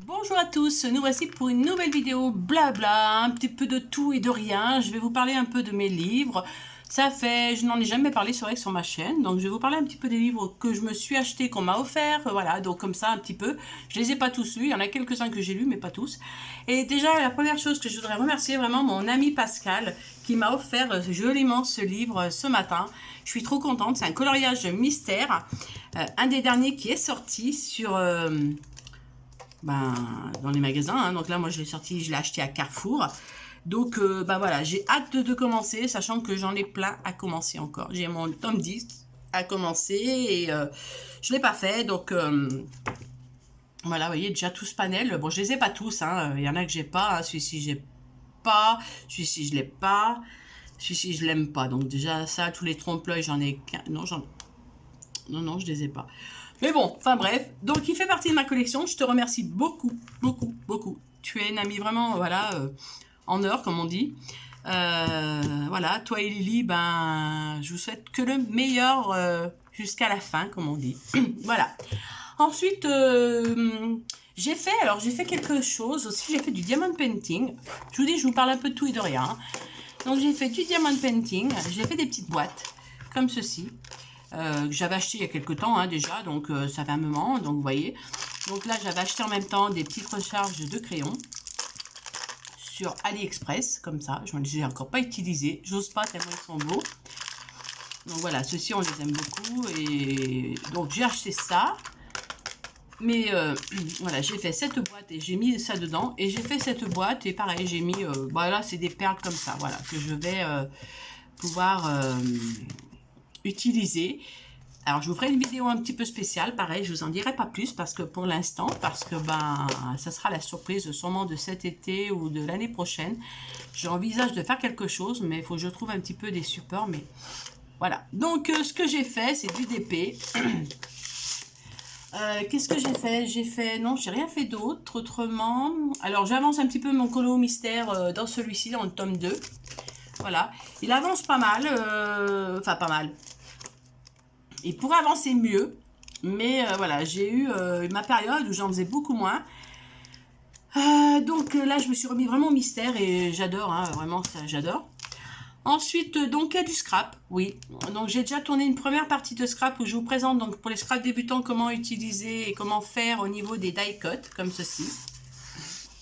Bonjour à tous, nous voici pour une nouvelle vidéo blabla, un petit peu de tout et de rien. Je vais vous parler un peu de mes livres. Je n'en ai jamais parlé sur ma chaîne, donc je vais vous parler un petit peu des livres que je me suis achetés, qu'on m'a offert, voilà, donc comme ça un petit peu. Je les ai pas tous lus, il y en a quelques-uns que j'ai lus, mais pas tous. Et déjà, la première chose que je voudrais remercier vraiment mon ami Pascal, qui m'a offert joliment ce livre ce matin. Je suis trop contente, c'est un coloriage mystère, un des derniers qui est sorti sur... dans les magasins, hein. Donc là moi je l'ai acheté à Carrefour, donc voilà, j'ai hâte de commencer, sachant que j'en ai plein à commencer encore. J'ai mon tome 10 à commencer et je l'ai pas fait, donc voilà, vous voyez déjà tout ce panel. Bon, je les ai pas tous, hein. Il y en a que j'ai pas, hein. Celui-ci j'ai pas, celui-ci je l'ai pas, celui-ci je l'aime pas, donc déjà ça, tous les trompe-l'œil j'en ai qu'un, non, je les ai pas. Mais bon, enfin bref, donc il fait partie de ma collection. Je te remercie beaucoup, beaucoup, beaucoup. Tu es une amie vraiment, voilà, en or, comme on dit. Voilà, toi et Lily, ben, je vous souhaite que le meilleur jusqu'à la fin, comme on dit. Voilà. Ensuite, j'ai fait quelque chose aussi. J'ai fait du diamond painting. Je vous dis, je vous parle un peu de tout et de rien. Donc j'ai fait du diamond painting. J'ai fait des petites boîtes comme ceci. Que j'avais acheté il y a quelques temps, hein, déjà, donc ça fait un moment, donc vous voyez. Donc là, j'avais acheté en même temps des petites recharges de crayons sur AliExpress, comme ça. Je ne les ai encore pas utilisés, j'ose pas tellement ils sont beaux. Donc voilà, ceux-ci, on les aime beaucoup, et donc j'ai acheté ça. Mais voilà, j'ai fait cette boîte et j'ai mis ça dedans, et j'ai fait cette boîte, et pareil, j'ai mis, voilà, c'est des perles comme ça, voilà, que je vais pouvoir... utiliser. Alors je vous ferai une vidéo un petit peu spéciale, pareil, je vous en dirai pas plus parce que pour l'instant, parce que ça sera la surprise sûrement de cet été ou de l'année prochaine. J'envisage de faire quelque chose, mais il faut que je trouve un petit peu des supports, mais voilà. Donc ce que j'ai fait, c'est du DP. Qu'est-ce que j'ai fait? Non, j'ai rien fait d'autre autrement. Alors j'avance un petit peu mon colo mystère dans celui-ci, dans le tome 2. Voilà, il avance pas mal, enfin pas mal. Il pourrait avancer mieux, mais voilà, j'ai eu ma période où j'en faisais beaucoup moins. Donc là, je me suis remis vraiment au mystère et j'adore, hein, vraiment, ça, j'adore. Ensuite, donc, il y a du scrap, oui. Donc, j'ai déjà tourné une première partie de scrap où je vous présente, donc, pour les scrap débutants, comment utiliser et comment faire au niveau des die cuts, comme ceci.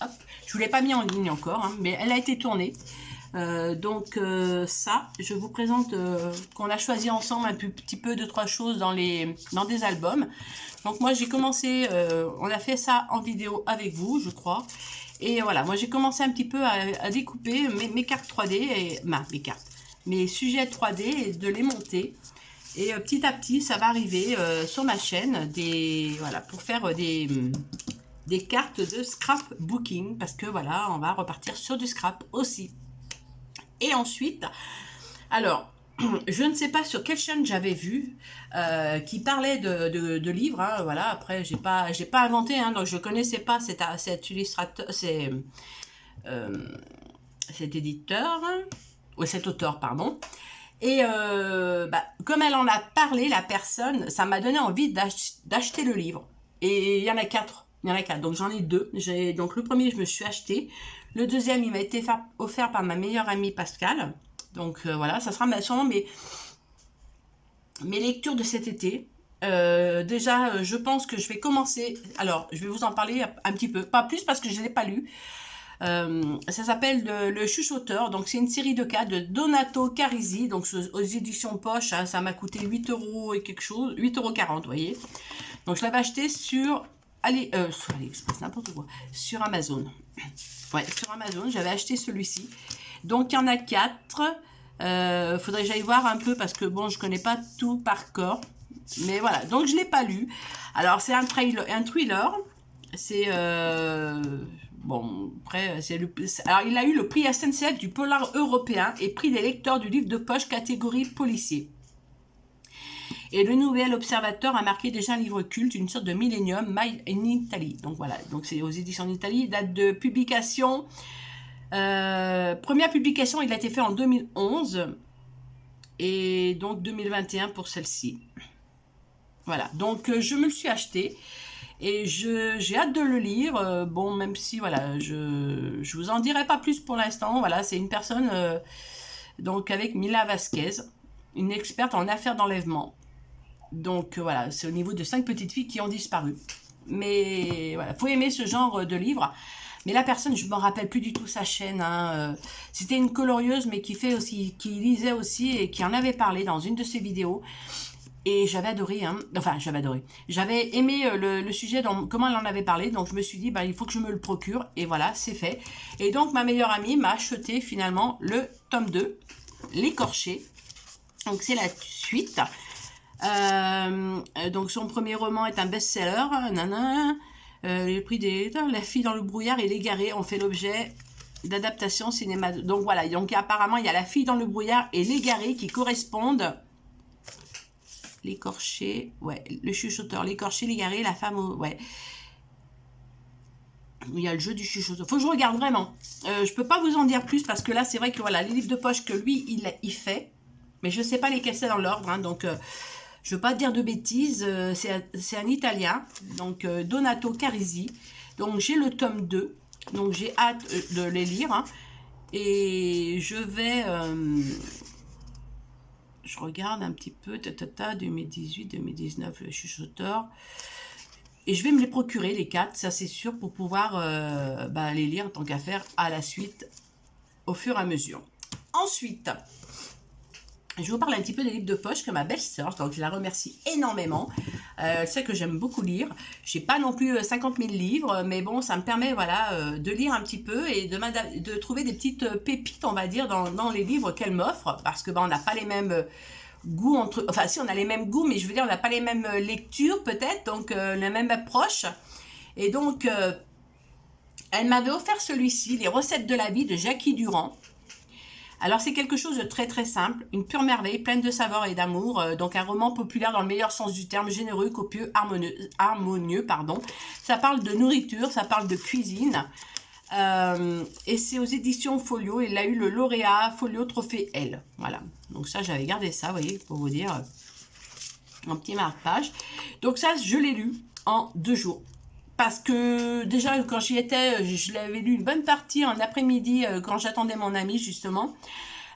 Hop. Je ne vous l'ai pas mis en ligne encore, hein, mais elle a été tournée. Ça, je vous présente qu'on a choisi ensemble un petit peu de trois choses dans des albums. Donc moi j'ai commencé, on a fait ça en vidéo avec vous, je crois. Et voilà, moi j'ai commencé un petit peu à découper mes cartes 3D, et mes sujets 3D et de les monter. Et petit à petit, ça va arriver sur ma chaîne, voilà, pour faire des cartes de scrapbooking, parce que voilà, on va repartir sur du scrap aussi. Et ensuite, alors, je ne sais pas sur quelle chaîne j'avais vu qui parlait de livres, hein, voilà. Après, j'ai pas inventé, hein, donc je connaissais pas cet illustrateur, cet éditeur, ou cet auteur, pardon. Et comme elle en a parlé, la personne, ça m'a donné envie d'acheter le livre. Et il y en a 4. Il y en a 4, donc j'en ai 2. Donc le premier, je me suis acheté. Le deuxième, il m'a été offert par ma meilleure amie Pascal. Donc voilà, ça sera sûrement mes lectures de cet été. Déjà, je pense que je vais commencer. Alors, je vais vous en parler un petit peu. Pas plus parce que je ne l'ai pas lu. Ça s'appelle le Chuchoteur. Donc, c'est une série de cas de Donato Carisi. Donc, aux éditions Poche, hein, ça m'a coûté 8 € et quelque chose. 8,40 €, vous voyez. Donc, je l'avais acheté sur AliExpress, n'importe quoi. Sur Amazon. Ouais, sur Amazon, j'avais acheté celui-ci. Donc, il y en a 4. Faudrait que j'aille voir un peu parce que bon, je connais pas tout par corps. Mais voilà, donc je l'ai pas lu. Alors, c'est un thriller. C'est... bon, après, alors, il a eu le prix SNCF du Polar européen et prix des lecteurs du livre de poche catégorie policier. Et le Nouvel Observateur a marqué déjà un livre culte, une sorte de Millennium, Made in Italy. Donc voilà, donc c'est aux éditions d'Italie. Date de publication, première publication, il a été fait en 2011. Et donc 2021 pour celle-ci. Voilà, donc je me le suis acheté. Et j'ai hâte de le lire. Bon, même si, voilà, je vous en dirai pas plus pour l'instant. Voilà, c'est une personne, donc avec Mila Vasquez, une experte en affaires d'enlèvement. Donc voilà, c'est au niveau de 5 petites filles qui ont disparu. Mais voilà, faut aimer ce genre de livre. Mais la personne, je ne me rappelle plus du tout sa chaîne. Hein. C'était une colorieuse, mais qui lisait aussi et qui en avait parlé dans une de ses vidéos. Et j'avais adoré, hein. Enfin, j'avais adoré. J'avais aimé le sujet, comment elle en avait parlé. Donc, je me suis dit, bah, il faut que je me le procure. Et voilà, c'est fait. Et donc, ma meilleure amie m'a acheté finalement le tome 2, L'écorché. Donc, c'est la suite. Donc, son premier roman est un best-seller. Le prix des... La fille dans le brouillard et l'égaré ont fait l'objet d'adaptation cinéma. Donc, voilà. Donc, apparemment, il y a la fille dans le brouillard et l'égaré qui correspondent... L'écorché, ouais, le chuchoteur, l'écorché, l'égaré, la femme, ouais. Il y a le jeu du chuchoteur. Faut que je regarde vraiment. Je peux pas vous en dire plus parce que là, c'est vrai que voilà, les livres de poche que lui, il fait, mais je sais pas lesquels c'est dans l'ordre, hein, donc je veux pas dire de bêtises. C'est un Italien, donc Donato Carisi. Donc j'ai le tome 2, donc j'ai hâte de les lire, hein, et je vais... je regarde un petit peu, 2018, 2019, le chuchoteur. Et je vais me les procurer, les 4, ça c'est sûr, pour pouvoir les lire, tant qu'à faire, à la suite, au fur et à mesure. Ensuite, je vous parle un petit peu des livres de poche que ma belle-sœur, donc je la remercie énormément. Elle sait que j'aime beaucoup lire. Je n'ai pas non plus 50 000 livres, mais bon, ça me permet voilà, de lire un petit peu et de trouver des petites pépites, on va dire, dans les livres qu'elle m'offre, parce que on n'a pas les mêmes goûts entre... Enfin, si, on a les mêmes goûts, mais je veux dire, on n'a pas les mêmes lectures, peut-être, donc la même approche. Et donc, elle m'avait offert celui-ci, Les recettes de la vie de Jackie Durand. Alors, c'est quelque chose de très très simple, une pure merveille, pleine de saveur et d'amour. Donc, un roman populaire dans le meilleur sens du terme, généreux, copieux, harmonieux, pardon. Ça parle de nourriture, ça parle de cuisine. Et c'est aux éditions Folio. Il a eu le lauréat Folio Trophée L. Voilà. Donc, ça, j'avais gardé ça, vous voyez, pour vous dire, un petit marque-page. Donc, ça, je l'ai lu en 2 jours. Parce que déjà, quand j'y étais, je l'avais lu une bonne partie en après-midi quand j'attendais mon amie, justement.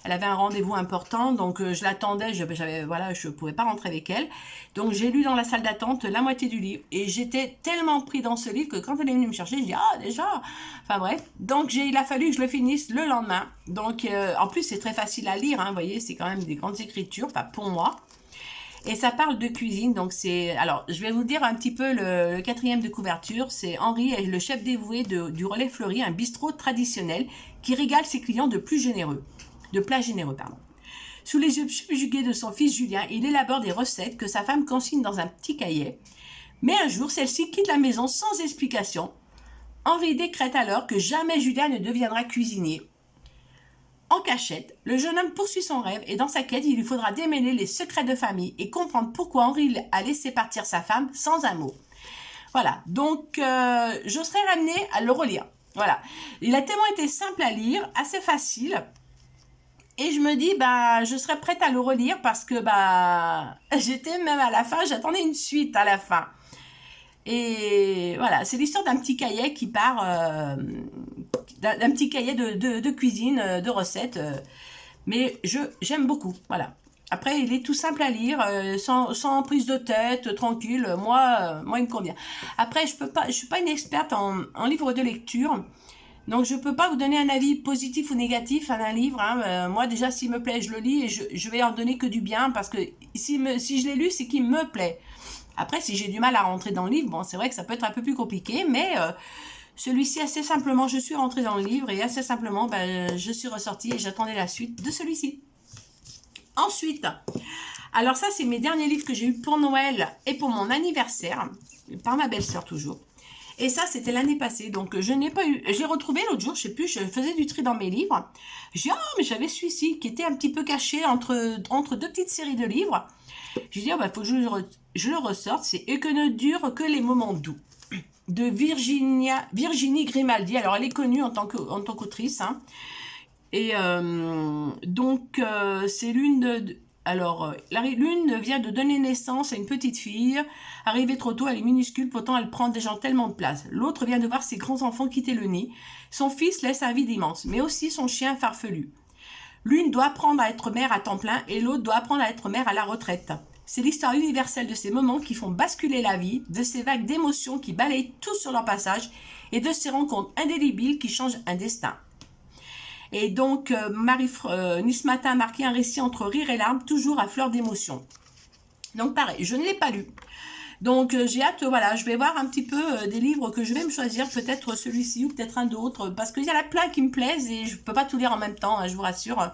Elle avait un rendez-vous important, donc je l'attendais, je pouvais pas rentrer avec elle. Donc, j'ai lu dans la salle d'attente la moitié du livre. Et j'étais tellement pris dans ce livre que quand elle est venue me chercher, je dis « Ah, déjà !» Enfin bref, donc il a fallu que je le finisse le lendemain. Donc, en plus, c'est très facile à lire, hein, vous voyez, c'est quand même des grandes écritures, enfin pour moi. Et ça parle de cuisine, donc c'est... Alors, je vais vous dire un petit peu le 4e de couverture. C'est Henri, le chef dévoué du Relais Fleuri, un bistrot traditionnel qui régale ses clients de plats généreux. Sous les yeux subjugués de son fils Julien, il élabore des recettes que sa femme consigne dans un petit cahier. Mais un jour, celle-ci quitte la maison sans explication. Henri décrète alors que jamais Julien ne deviendra cuisinier. En cachette, le jeune homme poursuit son rêve et dans sa quête, il lui faudra démêler les secrets de famille et comprendre pourquoi Henri a laissé partir sa femme sans un mot. Voilà, donc je serais ramenée à le relire. Voilà, il a tellement été simple à lire, assez facile. Et je me dis, je serais prête à le relire parce que j'étais même à la fin, j'attendais une suite à la fin. Et voilà, c'est l'histoire d'un petit cahier qui part, d'un petit cahier de cuisine, de recettes. Mais j'aime beaucoup, voilà. Après, il est tout simple à lire, sans prise de tête, tranquille. Moi, il me convient. Après, je suis pas une experte en livre de lecture. Donc, je ne peux pas vous donner un avis positif ou négatif à un livre. Hein. Moi, déjà, s'il me plaît, je le lis et je vais en donner que du bien parce que si je l'ai lu, c'est qu'il me plaît. Après, si j'ai du mal à rentrer dans le livre, bon, c'est vrai que ça peut être un peu plus compliqué, mais celui-ci, assez simplement, je suis rentrée dans le livre et assez simplement, je suis ressortie et j'attendais la suite de celui-ci. Ensuite, alors ça, c'est mes derniers livres que j'ai eus pour Noël et pour mon anniversaire, par ma belle-sœur toujours. Et ça, c'était l'année passée, donc je n'ai pas eu... J'ai retrouvé l'autre jour, je sais plus, je faisais du tri dans mes livres. J'ai dit, mais j'avais celui-ci qui était un petit peu caché entre 2 petites séries de livres. Je dis, il faut que je le ressorte. C'est « Et que ne durent que les moments doux » de Virginie Grimaldi. Alors, elle est connue en tant qu'autrice. Hein. Et c'est l'une l'une vient de donner naissance à une petite fille. Arrivée trop tôt, elle est minuscule, pourtant elle prend déjà tellement de place. L'autre vient de voir ses grands-enfants quitter le nid. Son fils laisse un vide immense, mais aussi son chien farfelu. L'une doit apprendre à être mère à temps plein et l'autre doit apprendre à être mère à la retraite. C'est l'histoire universelle de ces moments qui font basculer la vie, de ces vagues d'émotions qui balayent tout sur leur passage et de ces rencontres indélébiles qui changent un destin. Et donc, Nice Matin a marqué un récit entre rire et larmes, toujours à fleur d'émotion. Donc pareil, je ne l'ai pas lu. Donc j'ai hâte, voilà, je vais voir un petit peu des livres que je vais me choisir, peut-être celui-ci ou peut-être un d'autre, parce qu'il y en a plein qui me plaisent et je ne peux pas tout lire en même temps, hein, je vous rassure.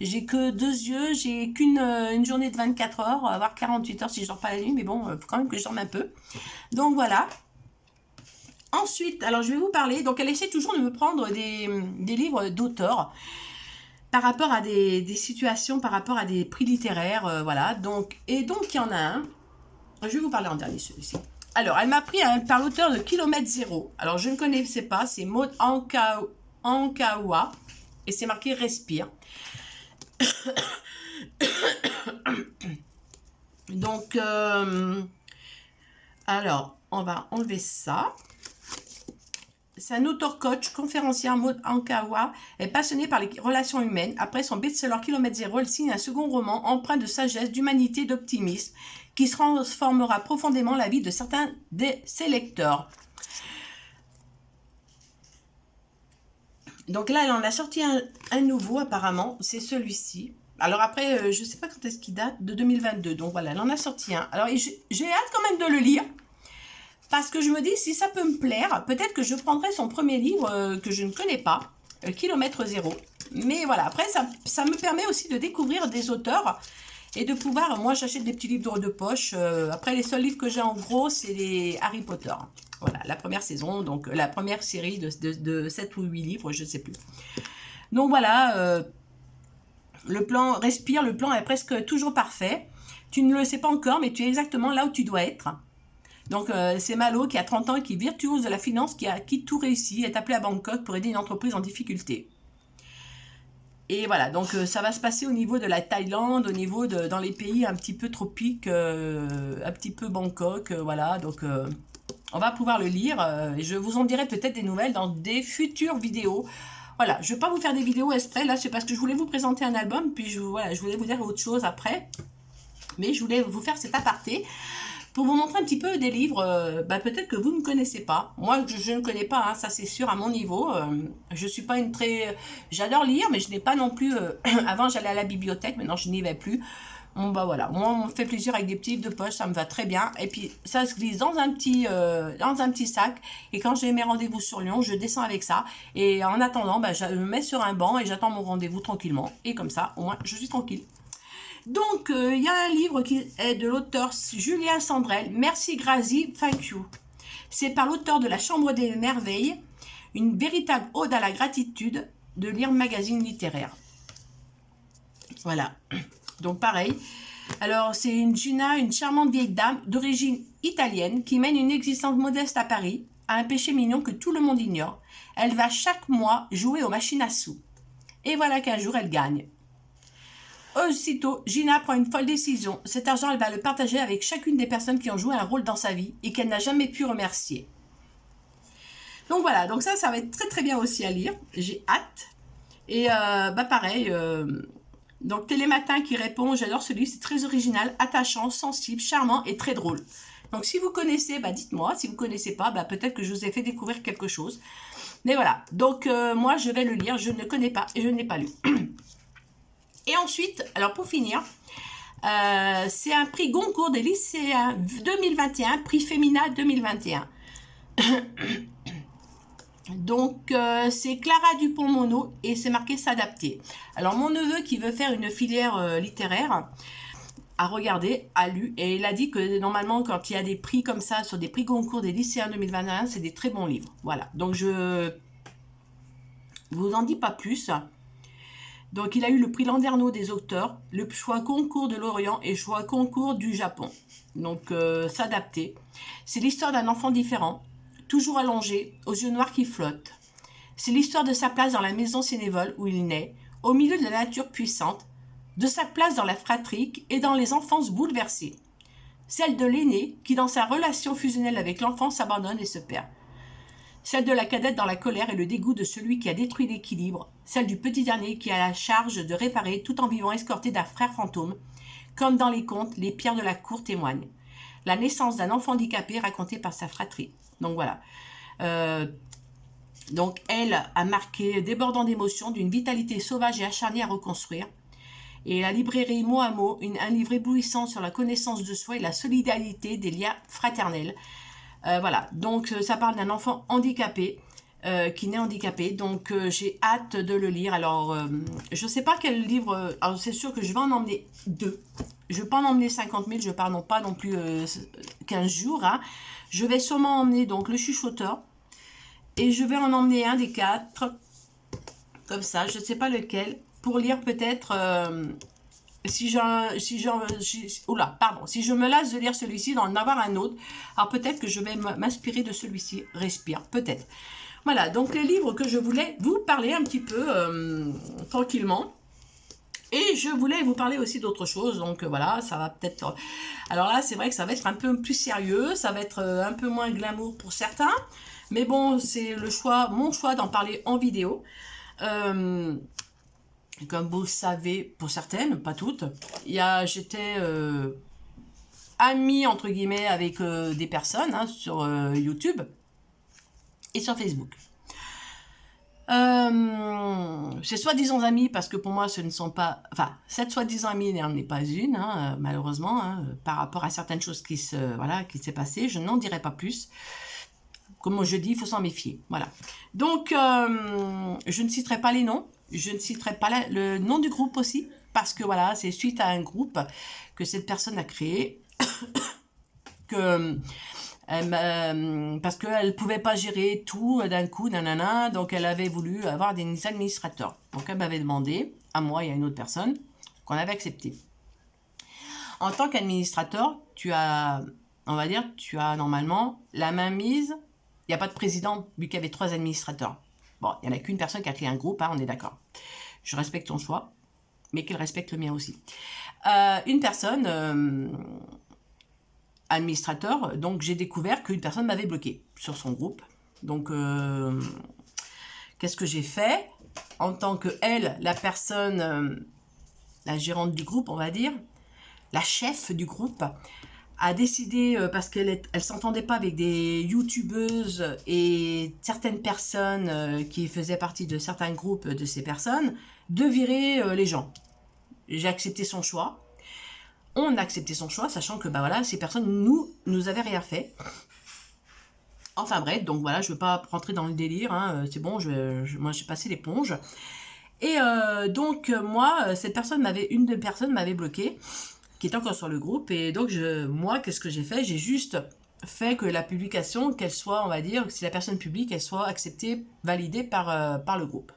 J'ai que 2 yeux, j'ai qu'une une journée de 24 heures, voire 48 heures si je dors pas la nuit, mais bon, faut quand même que je dorme un peu. Donc voilà. Ensuite, alors je vais vous parler, donc elle essaie toujours de me prendre des livres d'auteurs par rapport à des situations, par rapport à des prix littéraires, voilà. Donc il y en a un. Je vais vous parler en dernier, celui-ci. Alors, elle m'a pris par l'auteur de Kilomètre Zéro. Alors, je ne connaissais pas, c'est Maud Ankawa. Et c'est marqué Respire. Donc, alors, on va enlever ça. C'est un auteur-coach, conférencière. Maud Ankawa est passionnée par les relations humaines. Après son best-seller Kilomètre Zéro, elle signe un second roman empreint de sagesse, d'humanité, d'optimisme, qui transformera profondément la vie de certains de ses lecteurs. Donc là, elle en a sorti un nouveau apparemment, c'est celui-ci. Alors après, je ne sais pas quand est-ce qu'il date, de 2022. Donc voilà, elle en a sorti un. Alors j'ai hâte quand même de le lire, parce que je me dis, si ça peut me plaire, peut-être que je prendrai son premier livre que je ne connais pas, Kilomètre Zéro. Mais voilà, après, ça me permet aussi de découvrir des auteurs et de pouvoir, moi j'achète des petits livres de poche. Après, les seuls livres que j'ai en gros, c'est les Harry Potter. Voilà, la première saison, donc la première série de 7 ou 8 livres, je ne sais plus. Donc voilà, le plan Respire, le plan est presque toujours parfait. Tu ne le sais pas encore, mais tu es exactement là où tu dois être. Donc, c'est Malo qui a 30 ans et qui est virtuose de la finance, qui tout réussit, est appelé à Bangkok pour aider une entreprise en difficulté. Et voilà, donc ça va se passer au niveau de la Thaïlande, au niveau dans les pays un petit peu tropiques, un petit peu Bangkok, voilà. Donc, on va pouvoir le lire. Et je vous en dirai peut-être des nouvelles dans des futures vidéos. Voilà, je ne vais pas vous faire des vidéos exprès, là, c'est parce que je voulais vous présenter un album, puis voilà, je voulais vous dire autre chose après. Mais je voulais vous faire cet aparté pour vous montrer un petit peu des livres, peut-être que vous ne connaissez pas. Moi, je ne connais pas, hein, ça c'est sûr, à mon niveau. Je suis pas une très... J'adore lire, mais je n'ai pas non plus... Avant, j'allais à la bibliothèque, maintenant je n'y vais plus. Bon, voilà, moi, on me fait plaisir avec des petits livres de poche, ça me va très bien. Et puis, ça se glisse dans un petit sac. Et quand j'ai mes rendez-vous sur Lyon, je descends avec ça. Et en attendant, je me mets sur un banc et j'attends mon rendez-vous tranquillement. Et comme ça, au moins, je suis tranquille. Donc, il y a un livre qui est de l'auteur Julien Sandrel, Merci Grazie, Thank You. C'est par l'auteur de La Chambre des Merveilles, une véritable ode à la gratitude de lire magazine littéraire. Voilà. Donc, pareil. Alors, c'est une Gina, une charmante vieille dame d'origine italienne qui mène une existence modeste à Paris, à un péché mignon que tout le monde ignore. Elle va chaque mois jouer aux machines à sous. Et voilà qu'un jour, elle gagne. Aussitôt, Gina prend une folle décision. Cet argent, elle va le partager avec chacune des personnes qui ont joué un rôle dans sa vie et qu'elle n'a jamais pu remercier. Donc voilà, donc ça va être très très bien aussi à lire. J'ai hâte. Et pareil, donc Télématin qui répond, j'adore ce livre, c'est très original, attachant, sensible, charmant et très drôle. Donc si vous connaissez, dites-moi. Si vous ne connaissez pas, peut-être que je vous ai fait découvrir quelque chose. Mais voilà, donc moi je vais le lire, je ne connais pas et je ne l'ai pas lu. Et ensuite, alors pour finir, c'est un prix Goncourt des lycéens 2021, prix Femina 2021. Donc, c'est Clara Dupont-Mono et c'est marqué s'adapter. Alors, mon neveu qui veut faire une filière littéraire a regardé, a lu et il a dit que normalement, quand il y a des prix comme ça, sur des prix Goncourt des lycéens 2021, c'est des très bons livres. Voilà, donc je vous en dis pas plus. Donc, il a eu le prix Landerneau des auteurs, le choix concours de l'Orient et le choix concours du Japon. Donc, s'adapter. C'est l'histoire d'un enfant différent, toujours allongé, aux yeux noirs qui flottent. C'est l'histoire de sa place dans la maison sénévole où il naît, au milieu de la nature puissante, de sa place dans la fratrie et dans les enfances bouleversées. Celle de l'aîné qui, dans sa relation fusionnelle avec l'enfant, s'abandonne et se perd. Celle de la cadette dans la colère et le dégoût de celui qui a détruit l'équilibre. Celle du petit dernier qui a la charge de réparer tout en vivant escorté d'un frère fantôme. Comme dans les contes, les pierres de la cour témoignent. La naissance d'un enfant handicapé raconté par sa fratrie. Donc voilà. Donc elle a marqué débordant d'émotions, d'une vitalité sauvage et acharnée à reconstruire. Et la librairie Mot à Mot, un livre éblouissant sur la connaissance de soi et la solidarité des liens fraternels. Voilà, donc ça parle d'un enfant handicapé, qui naît handicapé, donc j'ai hâte de le lire. Alors, je ne sais pas quel livre, alors c'est sûr que je vais en emmener 2. Je ne vais pas en emmener 50 000, je ne pars pas non plus 15 jours. Hein. Je vais sûrement emmener donc le chuchoteur, et je vais en emmener un des 4, comme ça, je ne sais pas lequel, pour lire peut-être... si je me lasse de lire celui-ci, d'en avoir un autre, alors peut-être que je vais m'inspirer de celui-ci, Respire, peut-être. Voilà, donc les livres que je voulais vous parler un petit peu tranquillement. Et je voulais vous parler aussi d'autre chose, donc voilà, ça va peut-être... Alors là, c'est vrai que ça va être un peu plus sérieux, ça va être un peu moins glamour pour certains, mais bon, c'est mon choix d'en parler en vidéo. Comme vous le savez, pour certaines, pas toutes, j'étais amie, entre guillemets, avec des personnes hein, sur YouTube et sur Facebook. C'est soi-disant amis, parce que pour moi, ce ne sont pas... Enfin, cette soi-disant amie n'en est pas une, hein, malheureusement, hein, par rapport à certaines choses qui s'est passé. Je n'en dirai pas plus. Comme je dis, il faut s'en méfier. Voilà. Donc, je ne citerai pas les noms. Je ne citerai pas le nom du groupe aussi, parce que voilà, c'est suite à un groupe que cette personne a créé, parce qu'elle ne pouvait pas gérer tout d'un coup, nanana, donc elle avait voulu avoir des administrateurs. Donc elle m'avait demandé, à moi et à une autre personne, qu'on avait accepté. En tant qu'administrateur, tu as normalement la main mise, il n'y a pas de président, vu qu'il y avait 3 administrateurs. Bon, il n'y en a qu'une personne qui a créé un groupe, hein, on est d'accord. Je respecte ton choix, mais qu'il respecte le mien aussi. Une personne, administrateur, donc j'ai découvert qu'une personne m'avait bloqué sur son groupe. Donc, qu'est-ce que j'ai fait? En tant que la personne, la gérante du groupe, on va dire, la chef du groupe, a décidé, parce qu'elle ne s'entendait pas avec des youtubeuses et certaines personnes qui faisaient partie de certains groupes de ces personnes, de virer les gens. J'ai accepté son choix. On a accepté son choix, sachant que bah voilà, ces personnes nous avaient rien fait. Enfin bref, donc voilà, je ne veux pas rentrer dans le délire, hein, c'est bon, moi j'ai passé l'éponge. Et donc moi, une des personnes m'avait bloqué, qui est encore sur le groupe, et donc moi, qu'est-ce que j'ai fait? J'ai juste fait que la publication, qu'elle soit, on va dire, si la personne publie, qu'elle soit acceptée, validée par le groupe.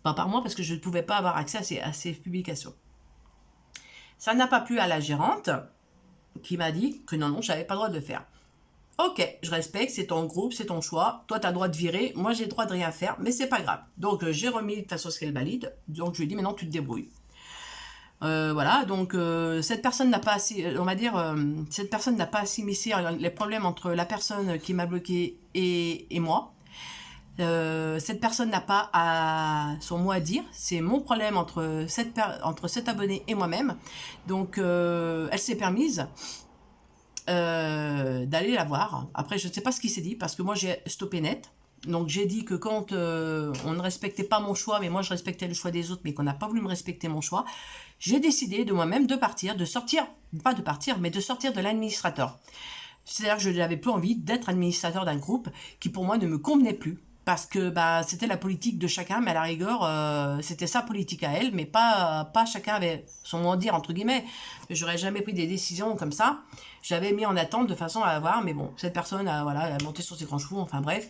Pas par moi, parce que je ne pouvais pas avoir accès à ces publications. Ça n'a pas plu à la gérante, qui m'a dit que non, j'avais pas le droit de le faire. Ok, je respecte, c'est ton groupe, c'est ton choix, toi tu as le droit de virer, moi j'ai le droit de rien faire, mais c'est pas grave. Donc j'ai remis de façon à ce qu'elle valide, donc je lui ai dit maintenant tu te débrouilles. Voilà, donc cette personne n'a pas cette personne n'a pas assimilé les problèmes entre la personne qui m'a bloqué et moi. Cette personne n'a pas son mot à dire, c'est mon problème entre cet abonné et moi-même. Donc elle s'est permise d'aller la voir. Après je ne sais pas ce qui s'est dit, parce que moi j'ai stoppé net. Donc j'ai dit que quand on ne respectait pas mon choix, mais moi je respectais le choix des autres, mais qu'on n'a pas voulu me respecter mon choix, j'ai décidé de moi-même de sortir de l'administrateur. C'est-à-dire que je n'avais plus envie d'être administrateur d'un groupe qui pour moi ne me convenait plus. Parce que c'était la politique de chacun, mais à la rigueur, c'était sa politique à elle, mais pas chacun avait son mot à dire, entre guillemets. J'aurais jamais pris des décisions comme ça. J'avais mis en attente de façon à avoir, mais bon, cette personne a monté sur ses grands chevaux, enfin bref.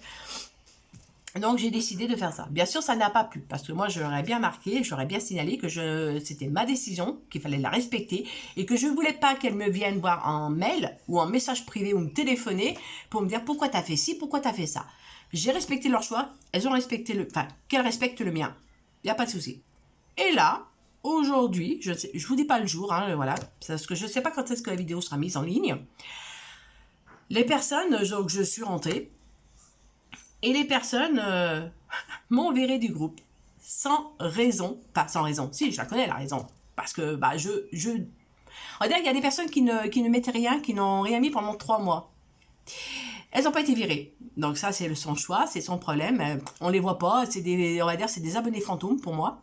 Donc, j'ai décidé de faire ça. Bien sûr, ça n'a pas plu, parce que moi, j'aurais bien marqué, j'aurais bien signalé que c'était ma décision, qu'il fallait la respecter, et que je ne voulais pas qu'elle me vienne voir en mail, ou en message privé, ou me téléphoner, pour me dire pourquoi tu as fait ci, pourquoi tu as fait ça. J'ai respecté leur choix, elles ont respecté enfin, qu'elles respectent le mien. Il n'y a pas de souci. Et là, aujourd'hui, je ne vous dis pas le jour, hein, voilà, parce que je ne sais pas quand est-ce que la vidéo sera mise en ligne. Les personnes, donc je suis rentrée, et les personnes m'ont viré du groupe. Sans raison. Pas sans raison. Si, je la connais, la raison. Parce que, bah, on va dire qu'il y a des personnes qui ne mettaient rien, qui n'ont rien mis pendant 3 mois. Elles n'ont pas été virées. Donc ça, c'est son choix, c'est son problème. On les voit pas. On va dire, c'est des abonnés fantômes pour moi.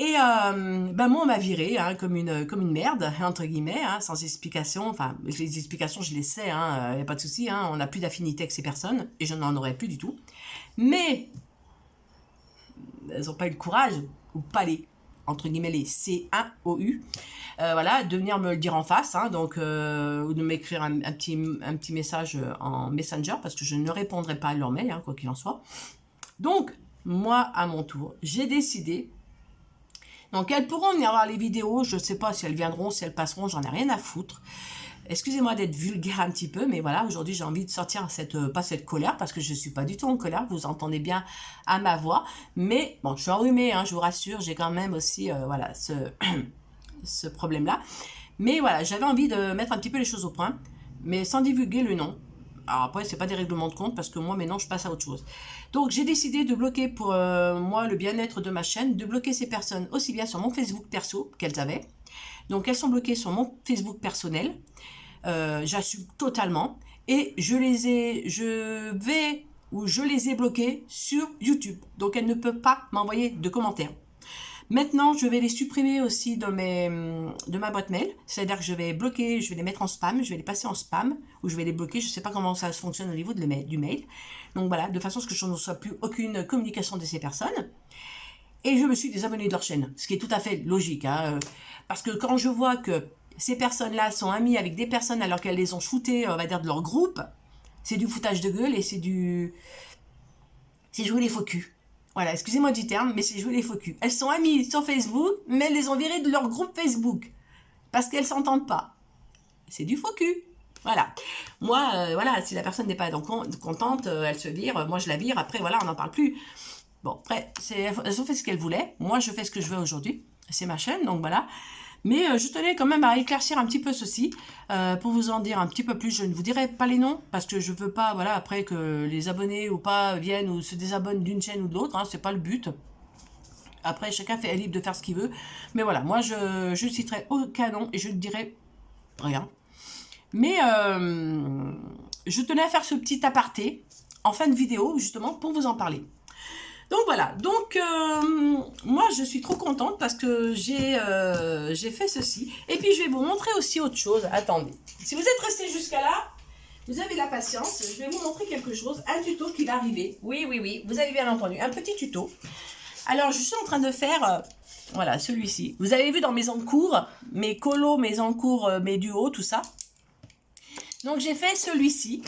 Et moi, on m'a viré hein, comme une merde, entre guillemets, hein, sans explication. Enfin, les explications, je les sais, il n'y a pas de souci. Hein, on n'a plus d'affinité avec ces personnes, et je n'en aurais plus du tout. Mais, elles n'ont pas eu le courage, ou pas les, entre guillemets, les C1OU, voilà, de venir me le dire en face, hein, donc, ou de m'écrire un petit message en Messenger, parce que je ne répondrai pas à leur mail, hein, quoi qu'il en soit. Donc, moi, à mon tour, j'ai décidé. Donc, elles pourront venir voir les vidéos. Je ne sais pas si elles viendront, si elles passeront. J'en ai rien à foutre. Excusez-moi d'être vulgaire un petit peu, mais voilà, aujourd'hui, j'ai envie de sortir pas cette colère, parce que je ne suis pas du tout en colère. Vous entendez bien à ma voix. Mais, bon, je suis enrhumée, hein, je vous rassure. J'ai quand même aussi, voilà, ce problème-là. Mais voilà, j'avais envie de mettre un petit peu les choses au point, mais sans divulguer le nom. Alors après, c'est pas des règlements de compte, parce que moi, maintenant, je passe à autre chose. Donc, j'ai décidé de bloquer pour moi le bien-être de ma chaîne, de bloquer ces personnes aussi bien sur mon Facebook perso qu'elles avaient. Donc, elles sont bloquées sur mon Facebook personnel. J'assume totalement. Et je les ai bloquées sur YouTube. Donc, elles ne peuvent pas m'envoyer de commentaires. Maintenant, je vais les supprimer aussi de ma boîte mail. C'est-à-dire que je vais bloquer, je vais les mettre en spam, je vais les passer en spam, ou je vais les bloquer. Je ne sais pas comment ça fonctionne au niveau du mail. Donc voilà, de façon à ce que je ne reçois plus aucune communication de ces personnes. Et je me suis désabonnée de leur chaîne, ce qui est tout à fait logique. Hein, parce que quand je vois que ces personnes-là sont amies avec des personnes alors qu'elles les ont shootées, on va dire, de leur groupe, c'est du foutage de gueule et c'est jouer les faux culs. Voilà, excusez-moi du terme, mais c'est jouer les faux culs. Elles sont amies sur Facebook, mais elles les ont virées de leur groupe Facebook. Parce qu'elles s'entendent pas. C'est du faux cul. Voilà. Moi, voilà, si la personne n'est pas donc contente, elle se vire, moi je la vire, après voilà, on n'en parle plus. Bon, après, elles ont fait ce qu'elles voulaient. Moi, je fais ce que je veux aujourd'hui. C'est ma chaîne, donc voilà. Mais je tenais quand même à éclaircir un petit peu ceci, pour vous en dire un petit peu plus. Je ne vous dirai pas les noms, parce que je veux pas, voilà, après que les abonnés ou pas viennent ou se désabonnent d'une chaîne ou de l'autre, hein, c'est pas le but. Après, chacun est libre de faire ce qu'il veut. Mais voilà, moi, je ne citerai aucun nom et je ne dirai rien. Mais je tenais à faire ce petit aparté en fin de vidéo, justement, pour vous en parler. Donc voilà, donc moi je suis trop contente parce que j'ai fait ceci. Et puis je vais vous montrer aussi autre chose. Attendez, si vous êtes resté jusqu'à là, vous avez la patience. Je vais vous montrer quelque chose, un tuto qui va arriver. Oui, oui, oui, vous avez bien entendu, un petit tuto. Alors je suis en train de faire, voilà, celui-ci. Vous avez vu dans mes encours, mes colos, mes encours, mes duos, tout ça. Donc j'ai fait celui-ci.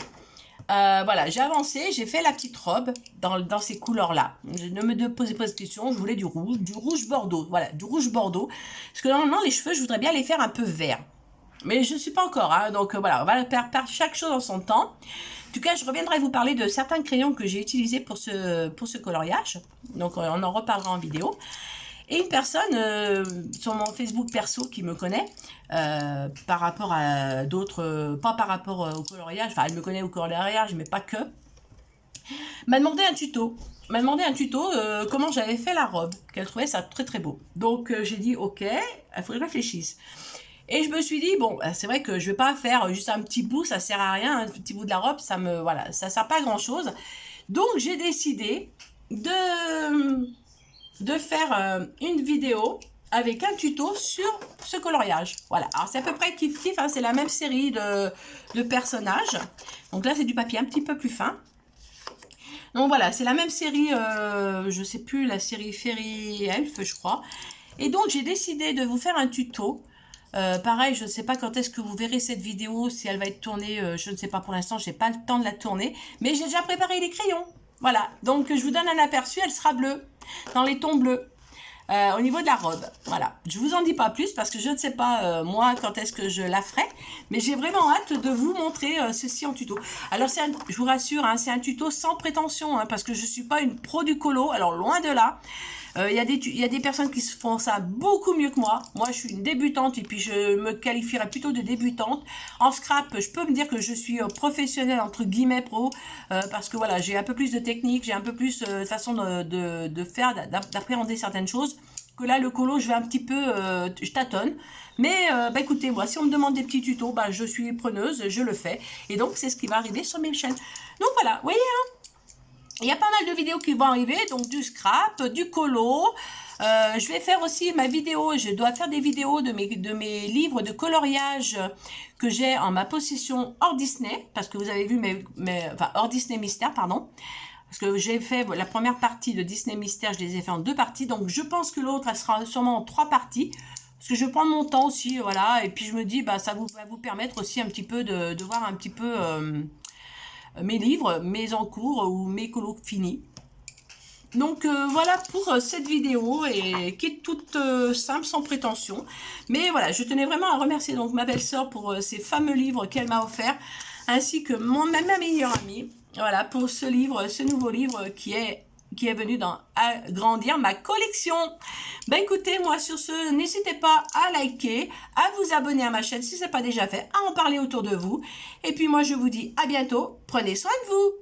Voilà, j'ai avancé, j'ai fait la petite robe dans ces couleurs-là. Ne me posez pas de questions, je voulais du rouge bordeaux. Voilà, du rouge bordeaux. Parce que normalement, les cheveux, je voudrais bien les faire un peu verts. Mais je ne suis pas encore, hein, donc voilà, on va faire chaque chose en son temps. En tout cas, je reviendrai vous parler de certains crayons que j'ai utilisés pour ce coloriage. Donc, on en reparlera en vidéo. Et une personne sur mon Facebook perso qui me connaît par rapport à d'autres, pas par rapport au coloriage, enfin elle me connaît au coloriage mais pas que, m'a demandé un tuto. Comment j'avais fait la robe, qu'elle trouvait ça très très beau. Donc j'ai dit ok, il faut que je réfléchisse. Et je me suis dit, bon, c'est vrai que je vais pas faire juste un petit bout, ça sert à rien, un petit bout de la robe, ça sert pas à grand chose. Donc j'ai décidé de faire une vidéo avec un tuto sur ce coloriage. Voilà, alors c'est à peu près kiff kiff, hein, c'est la même série de personnages. Donc là c'est du papier un petit peu plus fin. Donc voilà, c'est la même série, je sais plus, la série Fairy Elf je crois. Et donc j'ai décidé de vous faire un tuto. Pareil, je ne sais pas quand est-ce que vous verrez cette vidéo, si elle va être tournée, je ne sais pas pour l'instant, je n'ai pas le temps de la tourner. Mais j'ai déjà préparé les crayons. Voilà, donc je vous donne un aperçu, elle sera bleue, dans les tons bleus. Au niveau de la robe, voilà. Je vous en dis pas plus parce que je ne sais pas moi quand est-ce que je la ferai, mais j'ai vraiment hâte de vous montrer ceci en tuto. Alors je vous rassure, hein, c'est un tuto sans prétention, hein, parce que je suis pas une pro du colo, alors loin de là. Il y a des personnes qui se font ça beaucoup mieux que moi. Moi, je suis une débutante et puis je me qualifierais plutôt de débutante. En scrap, je peux me dire que je suis professionnelle, entre guillemets, pro, parce que voilà, j'ai un peu plus de technique, j'ai un peu plus de façon de faire, d'appréhender certaines choses. Que là, le colo, je vais un petit peu, je tâtonne. Mais bah, écoutez, moi, si on me demande des petits tutos, bah, je suis preneuse, je le fais. Et donc, c'est ce qui va arriver sur mes chaînes. Donc voilà, vous voyez, hein, il y a pas mal de vidéos qui vont arriver, donc du scrap, du colo. Je vais faire aussi ma vidéo, je dois faire des vidéos de mes livres de coloriage que j'ai en ma possession hors Disney, parce que vous avez vu enfin hors Disney Mystère, pardon. Parce que j'ai fait la première partie de Disney Mystère, je les ai fait en 2 parties, donc je pense que l'autre, elle sera sûrement en 3 parties. Parce que je prends mon temps aussi, voilà, et puis je me dis, bah, ça va vous permettre aussi un petit peu de voir un petit peu mes livres, mes encours ou mes colos finis. Donc voilà pour cette vidéo et qui est toute simple, sans prétention. Mais voilà, je tenais vraiment à remercier donc ma belle-sœur pour ces fameux livres qu'elle m'a offert, ainsi que ma meilleure amie. Voilà pour ce livre, ce nouveau livre qui est venu agrandir ma collection. Ben écoutez, moi sur ce, n'hésitez pas à liker, à vous abonner à ma chaîne si ce n'est pas déjà fait, à en parler autour de vous. Et puis moi je vous dis à bientôt, prenez soin de vous.